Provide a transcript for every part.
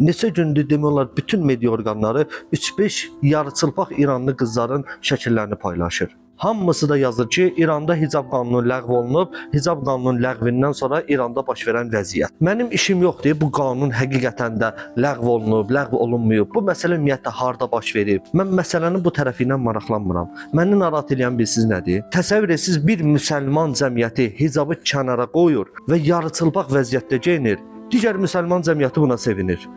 neçə gündür demək olar bütün media orqanları 3-5 yarıçılpaq İranlı qızların şəkillərini paylaşır. Hamısı da yazır ki, İranda hicab qanunu ləğv olunub, hicab qanunun ləğvindən sonra İranda baş verən vəziyyət. Mənim işim yoxdur, bu qanun həqiqətən də ləğv olunub, ləğv olunmayıb. Bu məsələ ümumiyyətlə harda baş verib? Mən məsələnin bu tərəfi ilə maraqlanmıram. Məni narahat edən bilirsiniz nədir? Təsəvvür etsiniz, bir müsəlman cəmiyyəti hicabı kənara qoyur və yarıçılpaq vəziyyətdə geyinir. Digər müsəlman cəmiyyəti buna sevinir.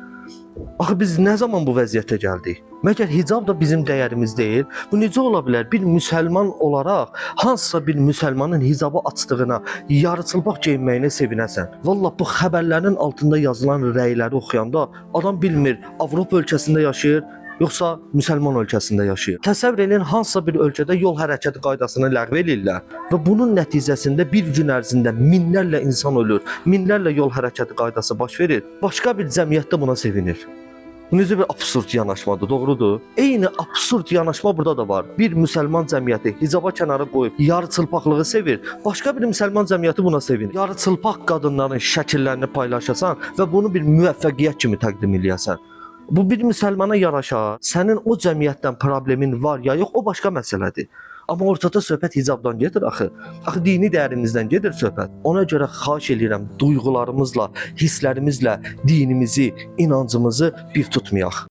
Axı biz nə zaman bu vəziyyətə gəldik? Məgər hicab da bizim dəyərimiz deyil? Bu necə ola bilər? Bir müsəlman olaraq hansısa bir müsəlmanın hicabı açdığına, yarıçılpaq geyinməyinə sevinəsən. Vallah bu xəbərlərin altında yazılan rəyləri oxuyanda adam bilmir Avropa ölkəsində yaşayır, yoxsa müsəlman ölkəsində yaşayır. Təsəvvür edin, hansısa bir ölkədə yol hərəkəti qaydasını ləğv edirlər və bunun nəticəsində bir gün ərzində minlərlə insan ölür, minlərlə yol hərəkəti qaydası baş verir. Başqa bir cəmiyyətdə buna sevinir. Bu necə bir absurd yanaşmadır, doğrudur? Eyni absurd yanaşma burada da var. Bir müsəlman cəmiyyəti hicaba kənara qoyub yarıçılpaqlığı sevir, başqa bir müsəlman cəmiyyəti buna sevinir. Yarıçılpaq qadınların şəkillərini paylaşasan və bunu bir müvəffəqiyyət kimi təqdim eləyəsən. Bu bir müsəlmana yaraşar. Sənin o cəmiyyətdən problemin var ya yox, o başqa məsələdir. Amma ortada söhbət hicabdan gedir axı. Axı dini dəyərimizdən gedir söhbət. Ona görə xahiş edirəm, duyğularımızla, hisslərimizlə dinimizi, inancımızı bir tutmayaq.